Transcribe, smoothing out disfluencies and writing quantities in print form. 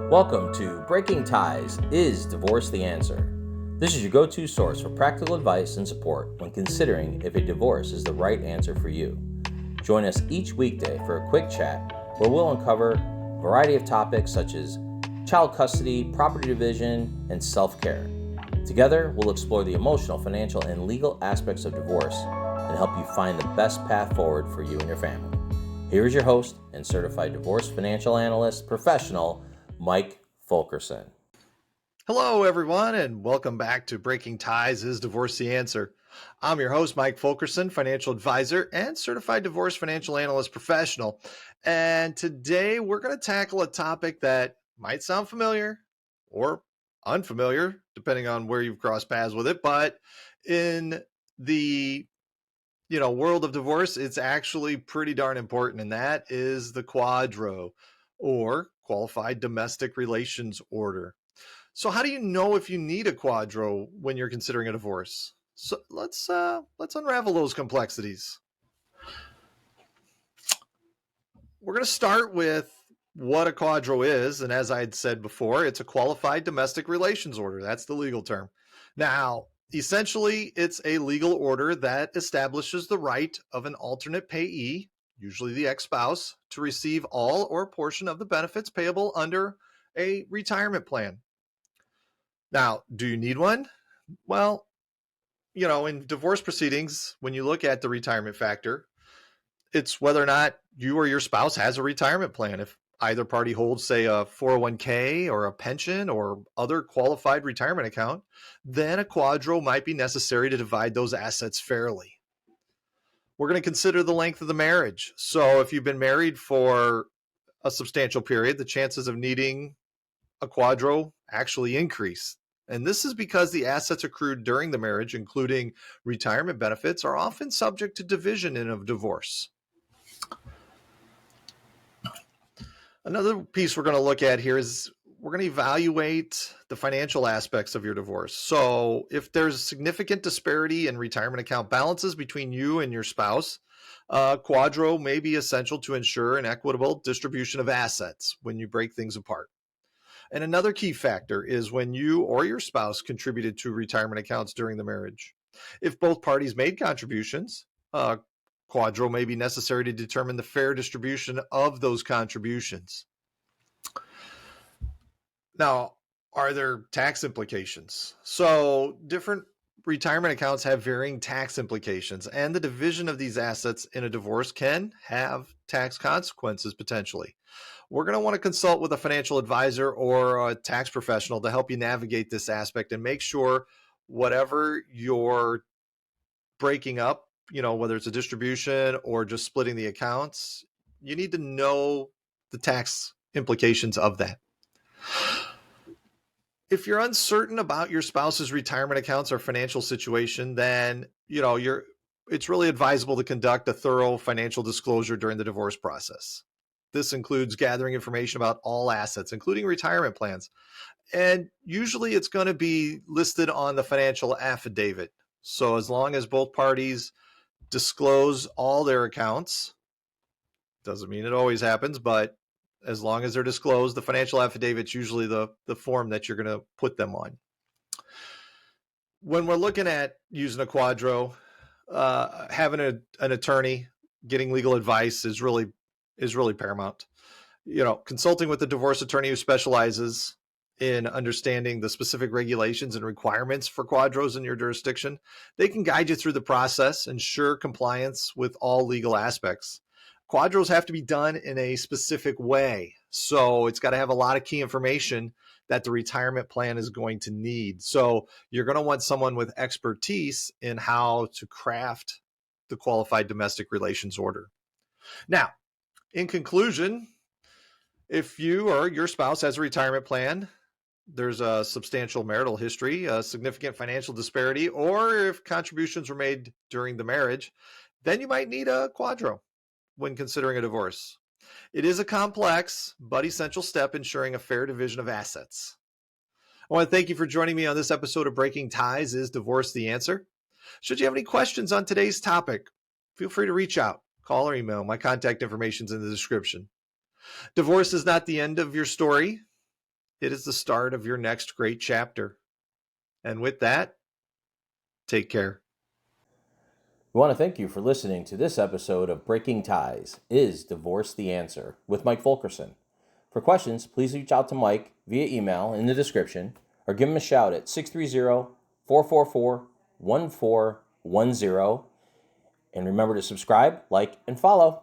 Welcome to Breaking Ties, Is Divorce the Answer? This is your go-to source for practical advice and support when considering if a divorce is the right answer for you. Join us each weekday for a quick chat where we'll uncover a variety of topics such as child custody, property division, and self-care. Together, we'll explore the emotional, financial, and legal aspects of divorce and help you find the best path forward for you and your family. Here is your host and Certified Divorce Financial Analyst professional, Mike Fulkerson. Hello, everyone, and welcome back to Breaking Ties, Is Divorce the Answer? I'm your host, Mike Fulkerson, financial advisor and certified divorce financial analyst professional. And today we're going to tackle a topic that might sound familiar or unfamiliar, depending on where you've crossed paths with it. But in the world of divorce, it's actually pretty darn important, and that is the QDRO, or Qualified Domestic Relations Order. So how do you know if you need a QDRO when you're considering a divorce? So let's unravel those complexities. We're going to start with what a QDRO is, and as I had said before, it's a Qualified Domestic Relations Order. That's the legal term. Now, essentially, it's a legal order that establishes the right of an alternate payee, usually the ex-spouse, to receive all or a portion of the benefits payable under a retirement plan. Now, do you need one? Well, in divorce proceedings, when you look at the retirement factor, it's whether or not you or your spouse has a retirement plan. If either party holds, say, a 401k or a pension or other qualified retirement account, then a QDRO might be necessary to divide those assets fairly. We're going to consider the length of the marriage. So if you've been married for a substantial period, the chances of needing a QDRO actually increase. And this is because the assets accrued during the marriage, including retirement benefits, are often subject to division in a divorce. Another piece we're going to look at here is we're going to evaluate the financial aspects of your divorce. So if there's significant disparity in retirement account balances between you and your spouse, QDRO may be essential to ensure an equitable distribution of assets when you break things apart. And another key factor is when you or your spouse contributed to retirement accounts during the marriage. If both parties made contributions, QDRO may be necessary to determine the fair distribution of those contributions. Now, are there tax implications? So different retirement accounts have varying tax implications, and the division of these assets in a divorce can have tax consequences potentially. We're going to want to consult with a financial advisor or a tax professional to help you navigate this aspect and make sure whatever you're breaking up, whether it's a distribution or just splitting the accounts, you need to know the tax implications of that. If you're uncertain about your spouse's retirement accounts or financial situation, then, it's really advisable to conduct a thorough financial disclosure during the divorce process. This includes gathering information about all assets, including retirement plans. And usually it's going to be listed on the financial affidavit. So as long as both parties disclose all their accounts, doesn't mean it always happens, but as long as they're disclosed, the financial affidavit's usually the form that you're going to put them on. When we're looking at using a QDRO, having an attorney, getting legal advice is really paramount. Consulting with a divorce attorney who specializes in understanding the specific regulations and requirements for QDROs in your jurisdiction, they can guide you through the process, ensure compliance with all legal aspects. QDROs have to be done in a specific way, so it's got to have a lot of key information that the retirement plan is going to need. So you're going to want someone with expertise in how to craft the Qualified Domestic Relations Order. Now, in conclusion, if you or your spouse has a retirement plan, there's a substantial marital history, a significant financial disparity, or if contributions were made during the marriage, then you might need a QDRO when considering a divorce. It is a complex but essential step ensuring a fair division of assets. I want to thank you for joining me on this episode of Breaking Ties, Is Divorce the Answer? Should you have any questions on today's topic, feel free to reach out, call or email. My contact information is in the description. Divorce is not the end of your story. It is the start of your next great chapter. And with that, take care. We want to thank you for listening to this episode of Breaking Ties, Is Divorce the Answer? With Mike Fulkerson. For questions, please reach out to Mike via email in the description or give him a shout at 630-444-1410. And remember to subscribe, like, and follow.